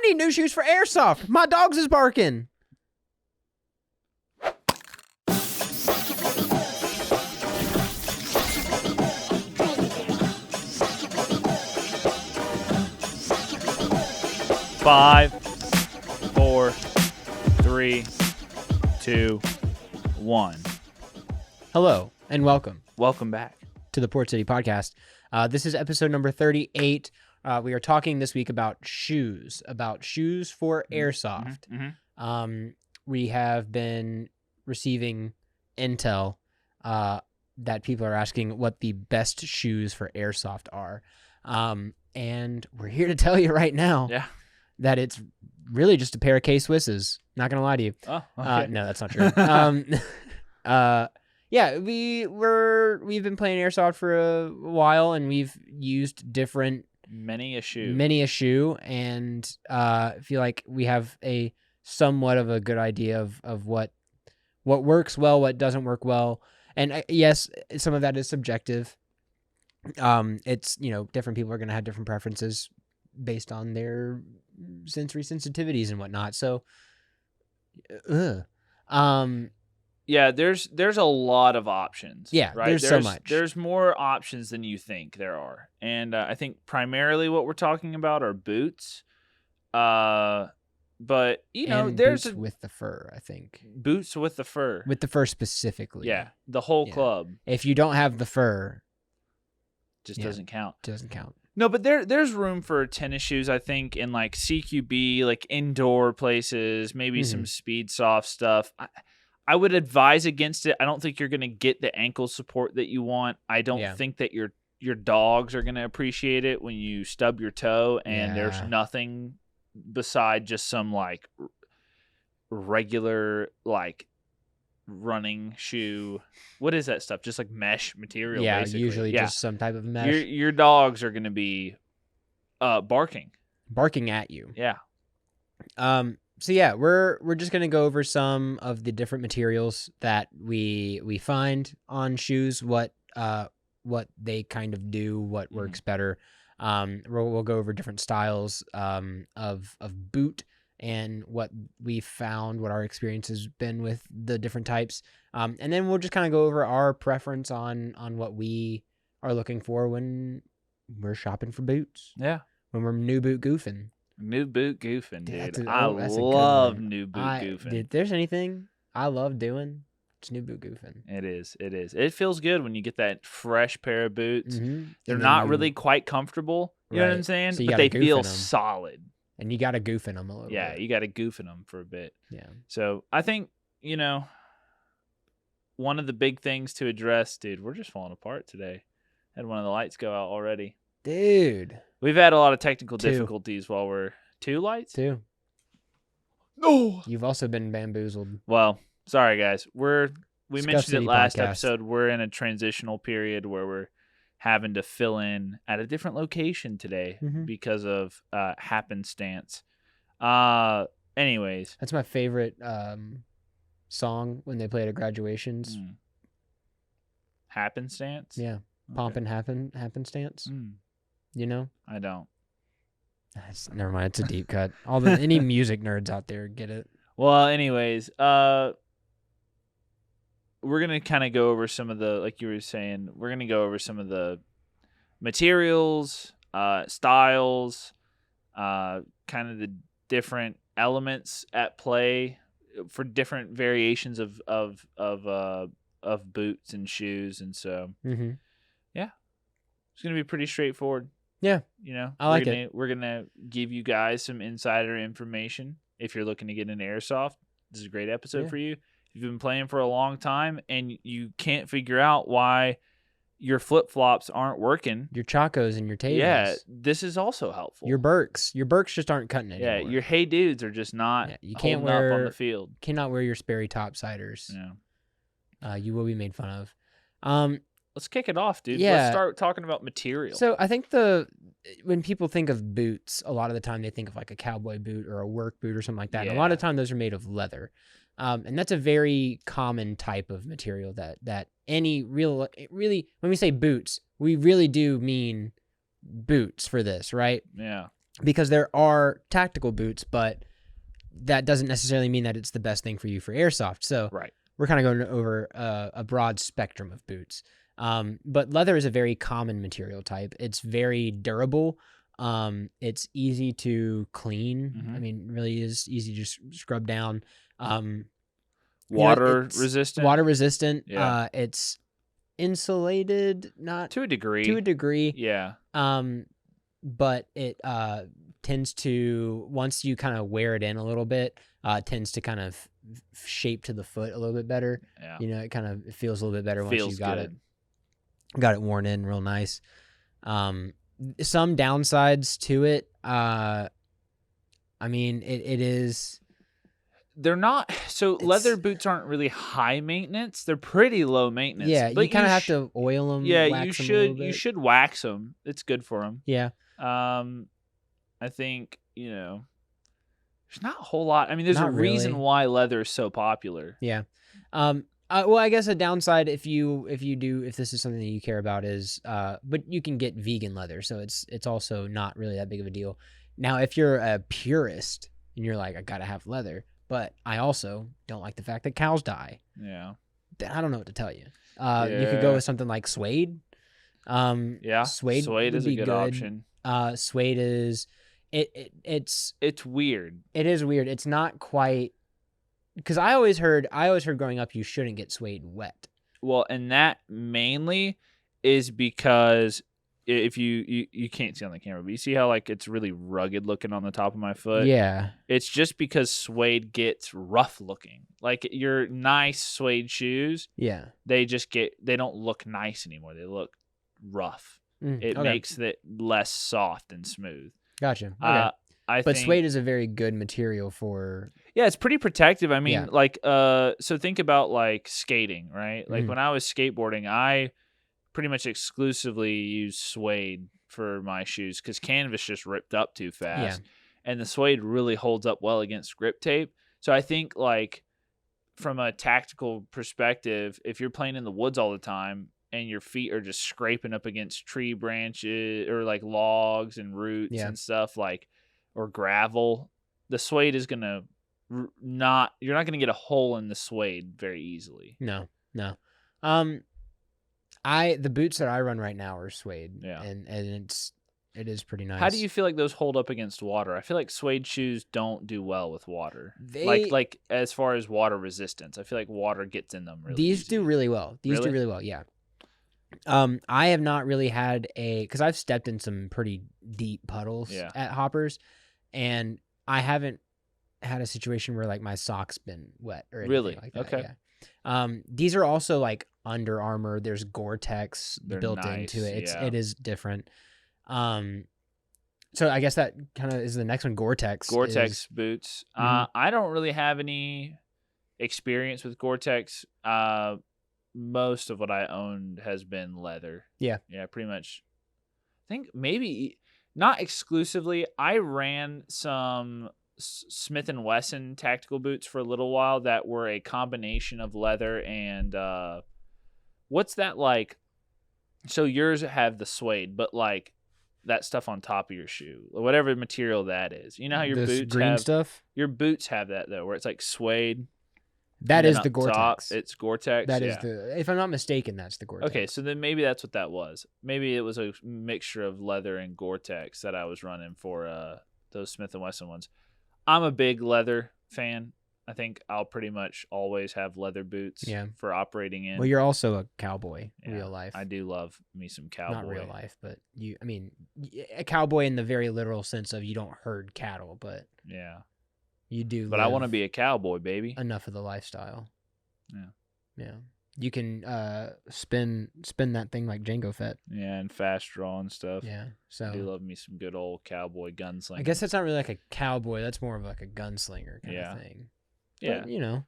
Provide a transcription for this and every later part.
need new shoes for Airsoft. My dogs is barking. Five, 4, 3, 2, 1. Hello and welcome Welcome back to the Port City Podcast. This is episode number 38. We are talking this week about shoes for Airsoft. We have been receiving intel that people are asking what the best shoes for Airsoft are. And we're here to tell you right now that it's really just a pair of K-Swisses. Not going to lie to you. Oh, okay. No, that's not true. Yeah, we've been playing Airsoft for a while, and we've used different Many a shoe. and feel like we have a somewhat of a good idea of what works well, what doesn't work well. And yes, some of that is subjective. It's, different people are going to have different preferences based on their sensory sensitivities and whatnot. So, yeah, there's a lot of options. Yeah, right? there's so much. There's more options than you think there are. And I think primarily what we're talking about are boots. But, and there's boots with the fur, I think. boots with the fur. With the fur specifically. Yeah, the whole Yeah. club If you don't have the fur, just Yeah. doesn't count. it doesn't count. No, but there's room for tennis shoes, I think, in like CQB, like indoor places, maybe some speed soft stuff. I would advise against it. I don't think you're going to get the ankle support that you want. I don't think that your dogs are going to appreciate it when you stub your toe and there's nothing beside just some like regular like running shoe. What is that stuff? Just like mesh material, basically. Usually just some type of mesh. Your dogs are going to be barking at you. Yeah. So yeah, we're just gonna go over some of the different materials that we find on shoes, what they kind of do, what works better. We'll go over different styles of boot and what we found, what our experience has been with the different types. And then we'll just kind of go over our preference on what we are looking for when we're shopping for boots. Yeah. When we're new boot goofing. New boot goofing, dude. That's a good love one. new boot goofing. If there's anything I love doing, it's new boot goofing. It is. It feels good when you get that fresh pair of boots. Mm-hmm. They're not really quite comfortable. You know what I'm saying? So but they feel solid. And you got to goof in them a little bit. Yeah, you got to goof in them for a bit. Yeah. So I think, one of the big things to address, dude, we're just falling apart today. Had one of the lights go out already. Dude. We've had a lot of technical difficulties while we're... 2 lights? 2. No. You've also been bamboozled. Well, sorry, guys. We mentioned it last podcast. episode. We're in a transitional period where we're having to fill in at a different location today because of happenstance. Anyways. That's my favorite song when they play it at graduations. Happenstance? Yeah. Pomp and happenstance. You know? I don't. Never mind. It's a deep cut. Any music nerds out there get it. Well, anyways, we're going to kind of go over some of the, like you were saying, we're going to go over some of the materials, styles, kind of the different elements at play for different variations of boots and shoes. And so, yeah, it's going to be pretty straightforward. Yeah. I like it. We're going to give you guys some insider information. If you're looking to get into Airsoft, this is a great episode for you. If you've been playing for a long time and you can't figure out why your flip-flops aren't working. Your Chacos and your Tables. Yeah, this is also helpful. Your Birks. Your Birks just aren't cutting it anymore. Yeah, your Hey Dudes are just not you can't holding up on the field. Cannot wear your Sperry topsiders. Yeah. You will be made fun of. Let's kick it off, dude. Yeah. Let's start talking about material. So I think when people think of boots, a lot of the time they think of like a cowboy boot or a work boot or something like that. Yeah. And a lot of the time those are made of leather. And that's a very common type of material that any really, when we say boots, we really do mean boots for this, right? Yeah. because there are tactical boots, but that doesn't necessarily mean that it's the best thing for you for airsoft. So Right. we're kind of going over a broad spectrum of boots. But leather is a very common material type. It's very durable. It's easy to clean. Mhm. I mean, really is easy to scrub down. Water it's resistant. Water resistant. Yeah. It's insulated, not To a degree. to a degree. Yeah. But it tends to, once you kind of wear it in a little bit, it tends to kind of shape to the foot a little bit better. Yeah. You know, it feels a little bit better once Feels you got good. it worn in real nice. Some downsides to it. I mean, it is. They're not leather boots aren't really high maintenance. They're pretty low maintenance. Yeah, but you kind of have to oil them. Yeah, wax you them a little should. You bit. should wax them. It's good for them. Yeah. I think there's not a whole lot. I mean, there's Not a reason really. why leather is so popular. Yeah. Well, I guess a downside if this is something that you care about is, but you can get vegan leather, so it's also not really that big of a deal. Now, if you're a purist and you're like, I gotta have leather, but I also don't like the fact that cows die, Yeah. then I don't know what to tell you. You could go with something like suede. Yeah. Suede is would a be good option. Suede is it's weird. It is weird. It's not quite, because I always heard growing up you shouldn't get suede wet. Well, and that mainly is because if you can't see on the camera, but you see how like it's really rugged looking on the top of my foot? Yeah. It's just because suede gets rough looking. Like your nice suede shoes, Yeah. they don't look nice anymore. They look rough. It Okay. makes it less soft and smooth. Gotcha. Okay. But think suede is a very good material for. Yeah, it's pretty protective. I mean, Yeah. like, so think about like skating, right? Like Mhm. when I was skateboarding, I pretty much exclusively used suede for my shoes because canvas just ripped up too fast. Yeah. And the suede really holds up well against grip tape. So I think like from a tactical perspective, if you're playing in the woods all the time and your feet are just scraping up against tree branches or like logs and roots and stuff like, or gravel, the suede is going to you're not going to get a hole in the suede very easily. No. The boots that I run right now are suede. Yeah. And it is pretty nice. How do you feel like those hold up against water? I feel like suede shoes don't do well with water. Like as far as water resistance, I feel like water gets in them really These easy. do really well. Do really well, yeah. I have not really had because I've stepped in some pretty deep puddles at hoppers, and I haven't had a situation where like my sock's been wet or anything like that. Okay. Yeah. These are also like Under Armour. There's Gore-Tex built nice, into it. yeah. It is different. So I guess that kind of is the next one. Gore-Tex boots. Mhm. I don't really have any experience with Gore-Tex. Most of what I owned has been leather. Yeah, pretty much. I think maybe not exclusively. I ran some Smith & Wesson tactical boots for a little while that were a combination of leather and what's that like? So yours have the suede, but like that stuff on top of your shoe, whatever material that is. You know how your boots green have stuff? Your boots have that though, where it's like suede. That is the Gore-Tex. It's Gore-Tex. That is if I'm not mistaken, that's the Gore-Tex. Okay, so then maybe that's what that was. Maybe it was a mixture of leather and Gore-Tex that I was running for those Smith & Wesson ones. I'm a big leather fan. I think I'll pretty much always have leather boots for operating in. Well, you're also a cowboy in real life. I do love me some cowboy. Not real life, but a cowboy in the very literal sense of you don't herd cattle, but yeah. You do. But I want to be a cowboy, baby. Enough of the lifestyle. Yeah. You can spin that thing like Jango Fett. Yeah, and fast draw and stuff. Yeah. So I do love me some good old cowboy gunslinger. I guess that's not really like a cowboy. That's more of like a gunslinger kind of thing. Yeah. But,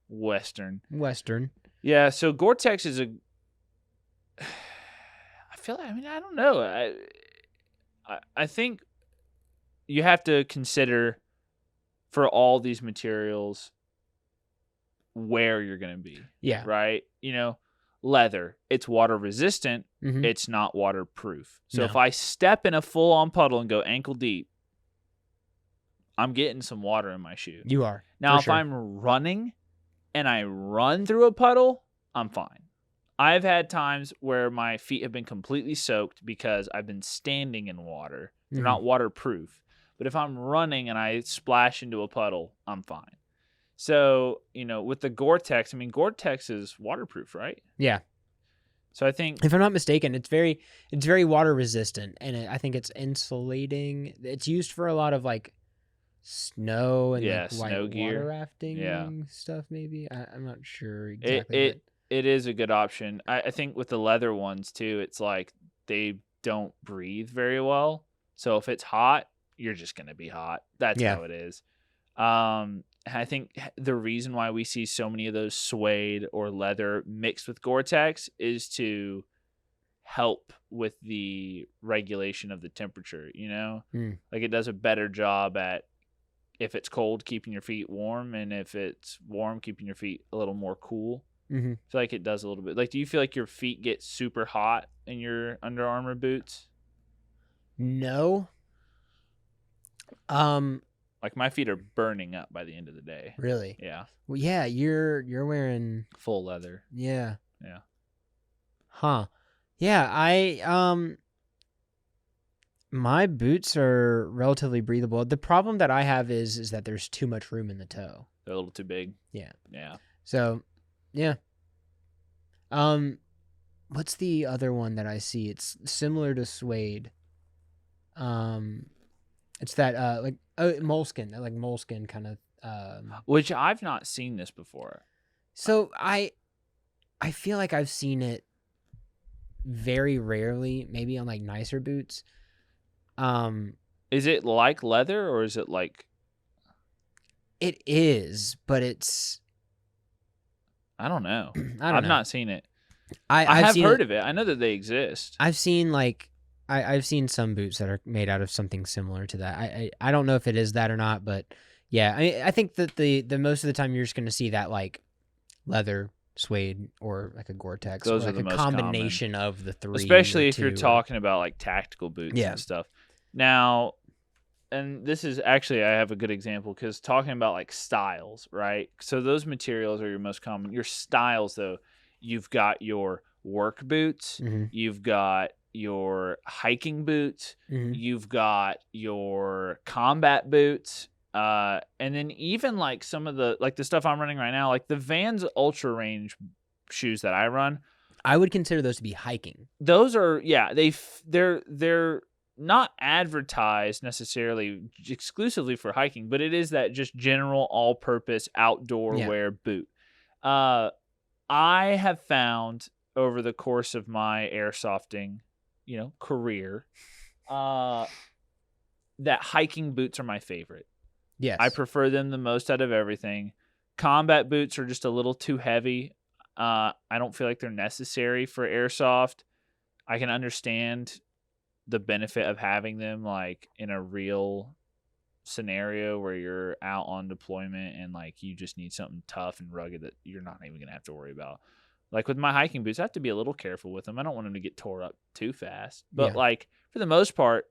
Western. Yeah. So Gore-Tex is I feel like, I don't know. I think you have to consider for all these materials where you're going to be. Yeah. Right? Leather, it's water resistant. Mm-hmm. It's not waterproof. So if I step in a full on puddle and go ankle deep, I'm getting some water in my shoe. You are. Now, for if sure. I'm running and I run through a puddle, I'm fine. I've had times where my feet have been completely soaked because I've been standing in water. They're not waterproof. But if I'm running and I splash into a puddle, I'm fine. So, with the Gore-Tex, I mean, Gore-Tex is waterproof, right? Yeah. So I think, if I'm not mistaken, it's very water resistant, and I think it's insulating. It's used for a lot of like snow and like snow white gear. water rafting stuff. Maybe I'm not sure It exactly. it it is a good option. I think with the leather ones too, it's like they don't breathe very well. So if it's hot, you're just gonna be hot. That's Yeah. how it is. I think the reason why we see so many of those suede or leather mixed with Gore-Tex is to help with the regulation of the temperature, Like it does a better job at, if it's cold, keeping your feet warm, and if it's warm, keeping your feet a little more cool. I feel like it does a little bit. Like, do you feel like your feet get super hot in your Under Armour boots? No. Like my feet are burning up by the end of the day. Really? Yeah. Well, yeah, you're wearing full leather. Yeah. Yeah. Huh. Yeah, my boots are relatively breathable. The problem that I have is that there's too much room in the toe. They're a little too big. Yeah. Yeah. So, yeah. What's the other one that I see? It's similar to suede. It's that like moleskin, like moleskin kind of. Which I've not seen this before. So I feel like I've seen it very rarely, maybe on like nicer boots. Is it like leather or is it like? It is, but it's. I don't know. I've not seen it. I've have heard of it. I know that they exist. I've seen like I've seen some boots that are made out of something similar to that. I don't know if it is that or not, but yeah, I think that the most of the time you're just going to see that like leather, suede, or like a Gore-Tex, Those or are like the a most combination common. of the three. Especially if you're talking about like tactical boots Yeah. and stuff. Now, and this is actually, I have a good example because talking about like styles, right? So those materials are your most common. Your styles, though, you've got your work boots, you've got your hiking boots, you've got your combat boots, and then even like some of the like the stuff I'm running right now, like the Vans Ultra Range shoes that I run, I would consider those to be hiking. Those are they're not advertised necessarily exclusively for hiking, but it is that just general all-purpose outdoor wear boot. I have found over the course of my airsofting, career, that hiking boots are my favorite. Yes. I prefer them the most out of everything. Combat boots are just a little too heavy. I don't feel like they're necessary for airsoft. I can understand the benefit of having them like in a real scenario where you're out on deployment and like you just need something tough and rugged that you're not even gonna have to worry about. Like with my hiking boots, I have to be a little careful with them. I don't want them to get tore up too fast. But like for the most part,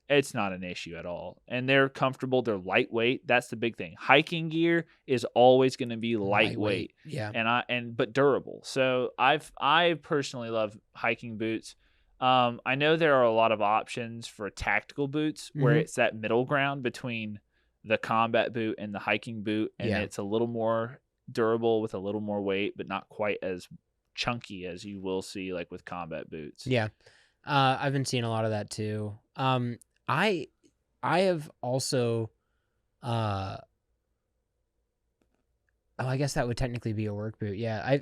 it's not an issue at all. And they're comfortable. They're lightweight. That's the big thing. Hiking gear is always going to be lightweight. Yeah. But durable. So I personally love hiking boots. I know there are a lot of options for tactical boots where it's that middle ground between the combat boot and the hiking boot, and it's a little more durable with a little more weight, but not quite as chunky as you will see like with combat boots. Yeah. I've been seeing a lot of that too. I have also I guess that would technically be a work boot. Yeah.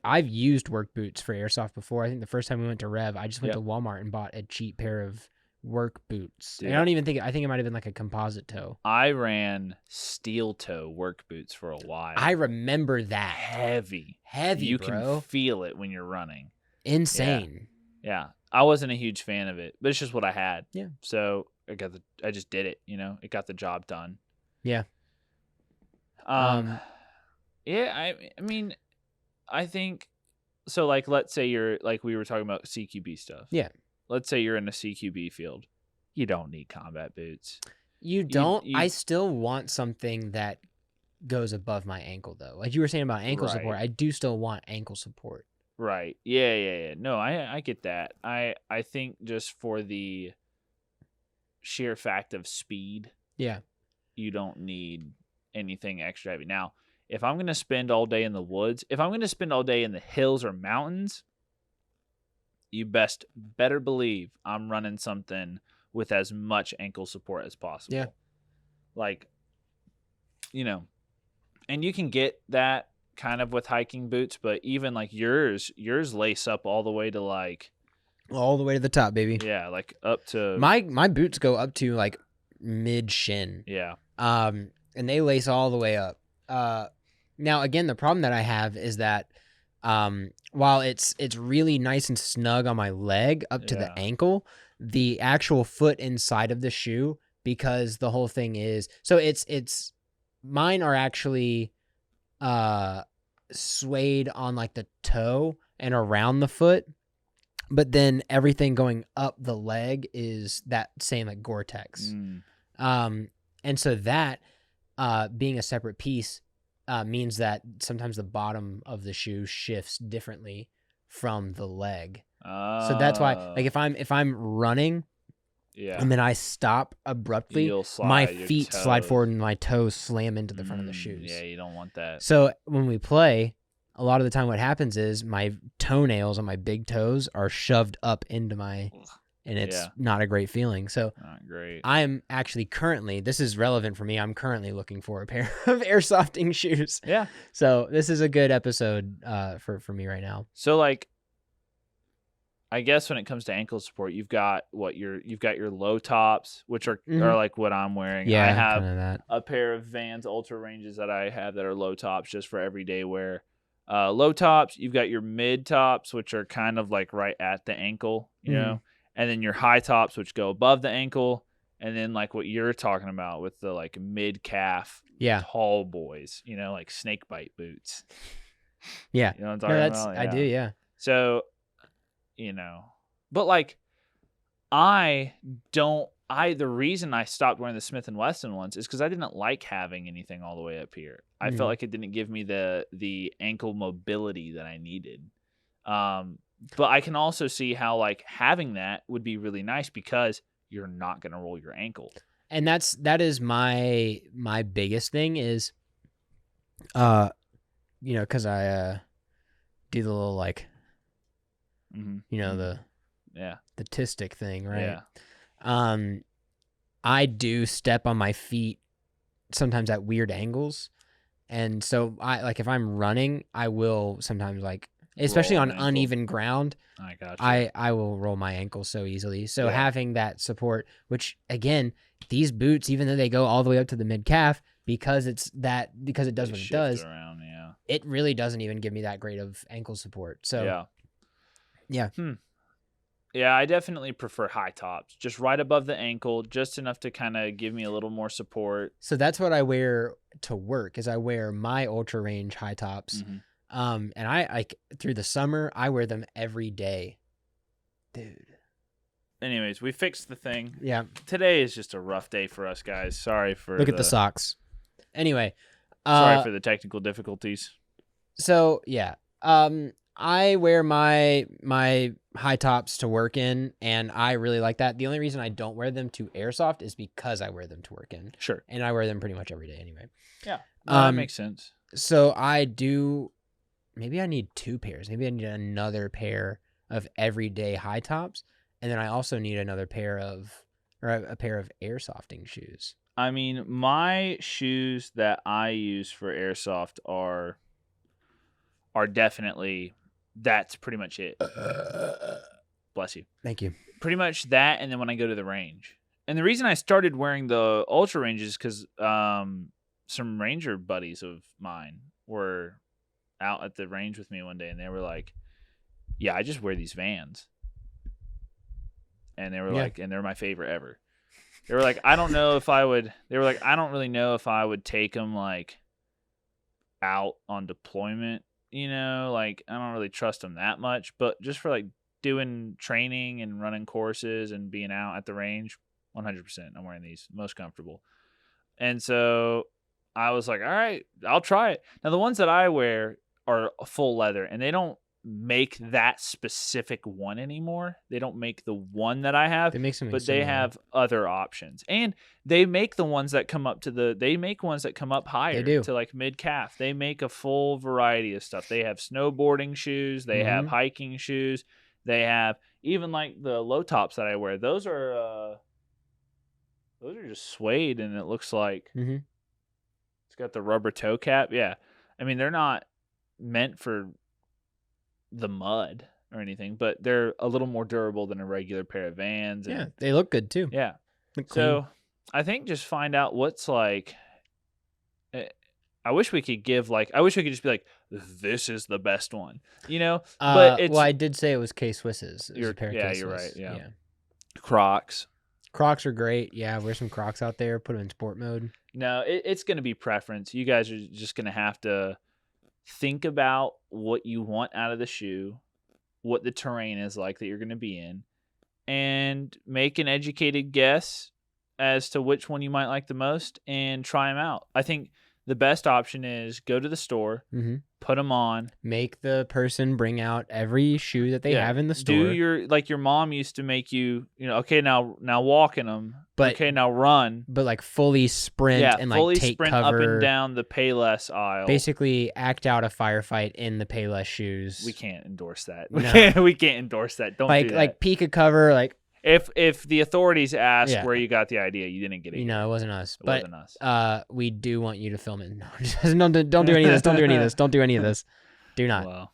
I've used work boots for airsoft before. I think the first time we went to Rev, I just went to Walmart and bought a cheap pair of work boots. Dude. And I don't even think I think it might have been like a composite toe. I ran steel toe work boots for a while. I remember that. Heavy, you bro. Can feel it when you're running. Insane. Yeah. I wasn't a huge fan of it, but it's just what I had. Yeah. So I just did it. It got the job done. Yeah. Yeah. I mean, I think so. Like, let's say you're like we were talking about CQB stuff. Yeah. Let's say you're in a CQB field. You don't need combat boots. You don't. I still want something that goes above my ankle, though. Like you were saying about ankle support, I do still want ankle support. Right. Yeah. No, I get that. I think just for the sheer fact of speed, yeah, you don't need anything extra heavy. Now, if I'm going to spend all day in the woods, if I'm going to spend all day in the hills or mountains, you better believe I'm running something with as much ankle support as possible. Yeah. Like, and you can get that kind of with hiking boots, but even like yours lace up all the way to like all the way to the top, baby. Yeah, like up to my boots go up to like mid shin. Yeah. And they lace all the way up. Now again, the problem that I have is that while it's really nice and snug on my leg up to the ankle, the actual foot inside of the shoe, because the whole thing is so it's mine are actually suede on like the toe and around the foot, but then everything going up the leg is that same like Gore-Tex. And so that being a separate piece means that sometimes the bottom of the shoe shifts differently from the leg. So that's why, like, if I'm running, and then I stop abruptly, my feet slide forward and my toes slam into the front of the shoes. Yeah, you don't want that. So when we play, a lot of the time what happens is my toenails on my big toes are shoved up into my, and it's not a great feeling. So not great. I'm actually currently, this is relevant for me, I'm currently looking for a pair of airsofting shoes. Yeah. So this is a good episode for me right now. So like, I guess when it comes to ankle support, you've got your low tops, which are like what I'm wearing. Yeah, I have that. a pair of Vans Ultra Ranges that I have that are low tops just for everyday wear. Low tops, you've got your mid tops, which are kind of like right at the ankle, you know, and then your high tops, which go above the ankle, and then like what you're talking about with the like mid calf, tall boys, you know, like snake bite boots. Yeah, you know what I'm talking about? I do, yeah. So, but like, the reason I stopped wearing the Smith & Wesson ones is because I didn't like having anything all the way up here. I felt like it didn't give me the ankle mobility that I needed. But I can also see how like having that would be really nice because you're not going to roll your ankle. And that is my biggest thing is, because I do the little like, the tistic thing, right? Yeah. I do step on my feet sometimes at weird angles, and so if I'm running, I will sometimes like, especially on uneven ground, I gotcha. I will roll my ankle so easily. So having that support, which again, these boots, even though they go all the way up to the mid calf, because it does what it does, around, it really doesn't even give me that great of ankle support. So yeah. Yeah, I definitely prefer high tops, just right above the ankle, just enough to kind of give me a little more support. So that's what I wear to work. Is I wear my Ultra Range high tops, and I through the summer I wear them every day, dude. Anyways, we fixed the thing. Yeah, today is just a rough day for us guys. Sorry for at the socks. Anyway, sorry for the technical difficulties. So yeah, I wear my high tops to work in, and I really like that. The only reason I don't wear them to airsoft is because I wear them to work in. Sure. And I wear them pretty much every day anyway. Yeah, that makes sense. So I do. Maybe I need two pairs. Maybe I need another pair of everyday high tops, and then I also need another pair of a pair of airsofting shoes. I mean, my shoes that I use for airsoft are definitely. That's pretty much it. Bless you. Thank you. Pretty much that, and then when I go to the range. And the reason I started wearing the Ultra Ranges is because some Ranger buddies of mine were out at the range with me one day, and they were like, yeah, I just wear these Vans. And they were like, and they're my favorite ever. They were like, I don't really know if I would take them like out on deployment. Like I don't really trust them that much, but just for like doing training and running courses and being out at the range, 100%. I'm wearing these, most comfortable. And so I was like, all right, I'll try it. Now, the ones that I wear are full leather, and they don't make that specific one anymore. They don't make the one that I have, They make something but similar. they have other options. And they make the ones that come up they make ones that come up higher to like mid calf. They make a full variety of stuff. They have snowboarding shoes. They have hiking shoes. They have even like the low tops that I wear. Those are just suede, and it looks like it's got the rubber toe cap. Yeah. I mean, they're not meant for the mud or anything, but they're a little more durable than a regular pair of Vans. Yeah, they look good too. Yeah. So I think just find out what's like. I wish we could just be like, this is the best one, you know? But it's, well, I did say it was K-Swisses. You're K-Swiss. right. Yeah. Crocs are great. Yeah, wear some Crocs out there. Put them in sport mode. No, it's going to be preference. You guys are just going to have to think about what you want out of the shoe, what the terrain is like that you're going to be in, and make an educated guess as to which one you might like the most and try them out. I think the best option is go to the store, put them on. Make the person bring out every shoe that they have in the store. Do your mom used to make you, okay, now walk in them. But, okay, now run. But like fully sprint and like fully take sprint cover. Up and down the Payless aisle. Basically act out a firefight in the Payless shoes. We can't endorse that. No. We can't endorse that. Don't do that. Like peek a cover, like if the authorities ask where you got the idea, you didn't get it. It wasn't us. It wasn't us. We do want you to film it. No, don't do any of this. Don't do any of this. Don't do any of this. Do not. Well,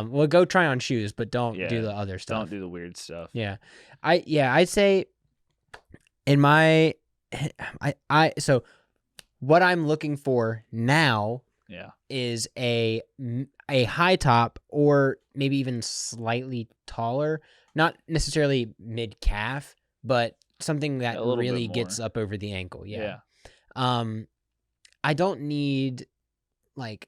we'll go try on shoes, but don't do the other stuff. Don't do the weird stuff. Yeah. I'd say in my so what I'm looking for now is a high top or maybe even slightly taller, not necessarily mid calf, but something that really gets up over the ankle. Yeah. I don't need like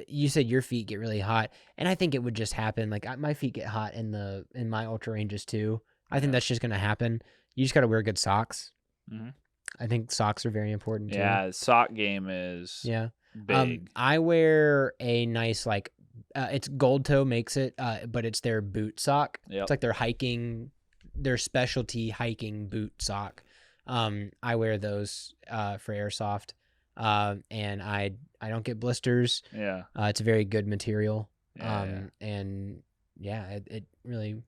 you said your feet get really hot, and I think it would just happen. Like my feet get hot in my ultra ranges too. I think that's just gonna happen. You just gotta wear good socks. I think socks are very important too. Yeah, the sock game is big. I wear a nice it's Gold Toe makes it, but it's their boot sock. It's like their specialty hiking boot sock. I wear those for Airsoft, and I don't get blisters. Yeah, it's a very good material. And it really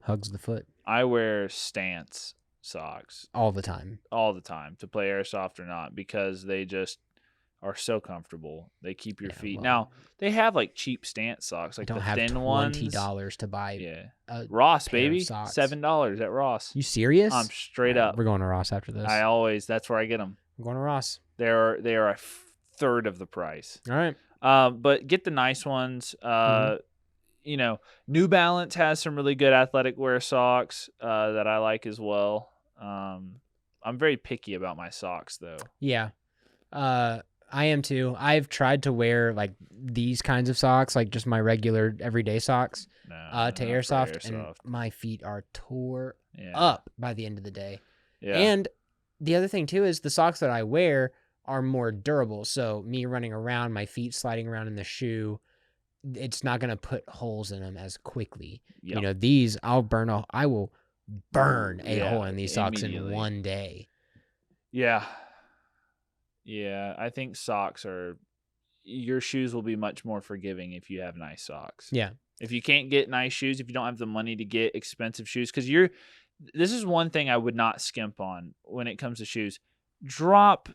hugs the foot. I wear Stance socks all the time to play Airsoft or not, because they just are so comfortable. They keep your feet. Now they have like cheap Stance socks, like the thin ones. $20 to buy. Yeah, Ross, baby, $7 at Ross. You serious? I'm straight up. We're going to Ross after this. That's where I get them. I'm going to Ross. They are a third of the price. All right. But get the nice ones. New Balance has some really good athletic wear socks that I like as well. I'm very picky about my socks though. Yeah. I am too. I've tried to wear like these kinds of socks, like just my regular everyday socks, to Airsoft, and my feet are tore up by the end of the day. Yeah. And the other thing too is the socks that I wear are more durable. So me running around, my feet sliding around in the shoe, it's not going to put holes in them as quickly. Yep. These I will burn a hole in these socks in one day. Yeah. Yeah, I think your shoes will be much more forgiving if you have nice socks. Yeah. If you can't get nice shoes, if you don't have the money to get expensive shoes, because this is one thing I would not skimp on when it comes to shoes. Drop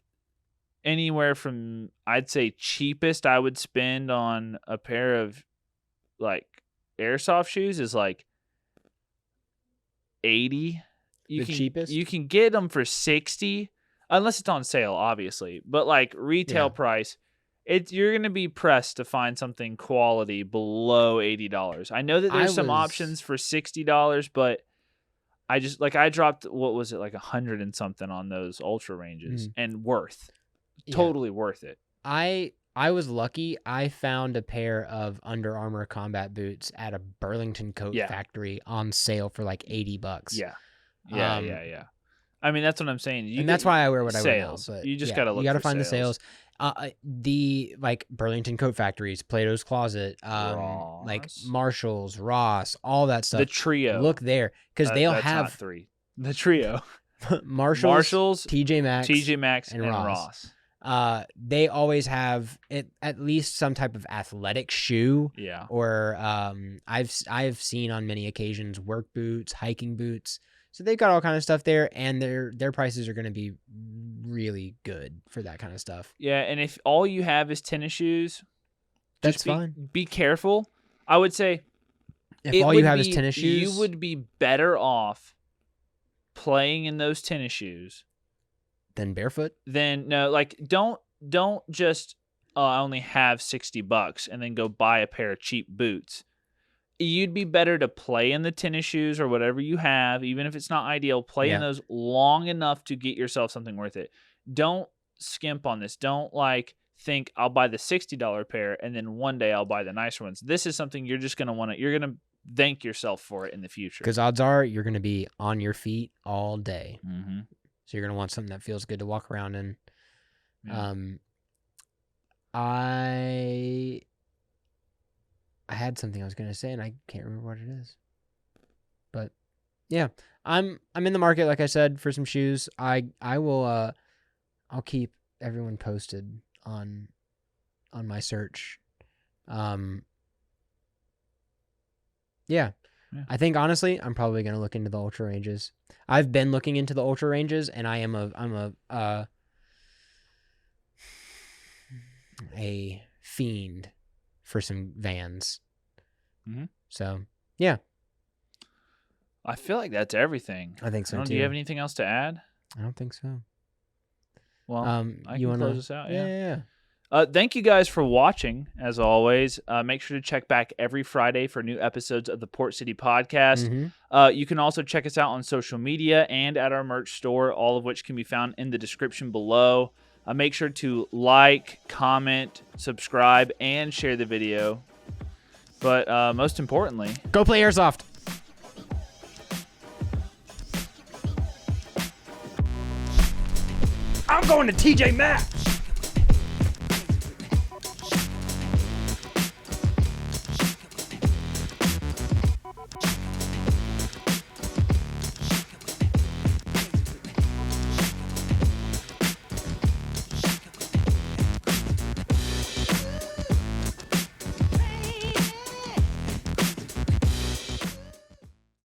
anywhere from, I'd say cheapest I would spend on a pair of like Airsoft shoes is like $80. Cheapest? You can get them for $60. Unless it's on sale, obviously. But like retail price, you're going to be pressed to find something quality below $80. I know that there's some options for $60, but I dropped, what was it, like 100 and something on those ultra ranges, and totally worth it. I I was lucky. I found a pair of Under Armour combat boots at a Burlington Coat Factory on sale for like $80. Yeah. Yeah. I mean, that's what I'm saying. And that's why I wear what I wear now. Sales. But you just gotta look. You gotta for find sales. the sales. The like Burlington Coat Factories, Plato's Closet, like Marshalls, Ross, all that stuff. The trio. Look there because they'll that's have not 3. The trio. Marshalls, TJ Maxx, and Ross. They always have at least some type of athletic shoe. Yeah. Or I've seen on many occasions work boots, hiking boots. So they've got all kind of stuff there, and their prices are going to be really good for that kind of stuff. Yeah, and if all you have is tennis shoes, that's fine. Be careful. I would say if all you have is tennis shoes, you would be better off playing in those tennis shoes than barefoot. Then no, like don't just I only have $60 and then go buy a pair of cheap boots. You'd be better to play in the tennis shoes or whatever you have, even if it's not ideal. Play in those long enough to get yourself something worth it. Don't skimp on this. Don't think I'll buy the $60 pair and then one day I'll buy the nicer ones. This is something you're just gonna want to. You're gonna thank yourself for it in the future. Because odds are you're gonna be on your feet all day. Mm-hmm. So you're gonna want something that feels good to walk around in. Yeah. I had something I was gonna say and I can't remember what it is. But yeah, I'm in the market, like I said, for some shoes. I will I'll keep everyone posted on my search. Yeah. I think honestly, I'm probably gonna look into the ultra ranges. I've been looking into the ultra ranges, and I'm a fiend for some Vans. Mm-hmm. So yeah, I feel like that's everything. I think so too. Do you have anything else to add? I don't think so. Well, I can close this out. Yeah. Thank you guys for watching, as always. Make sure to check back every Friday for new episodes of the Port City Podcast. Mm-hmm. You can also check us out on social media and at our merch store, all of which can be found in the description below. Make sure to like, comment, subscribe, and share the video. But most importantly, go play Airsoft. I'm going to TJ Maxx.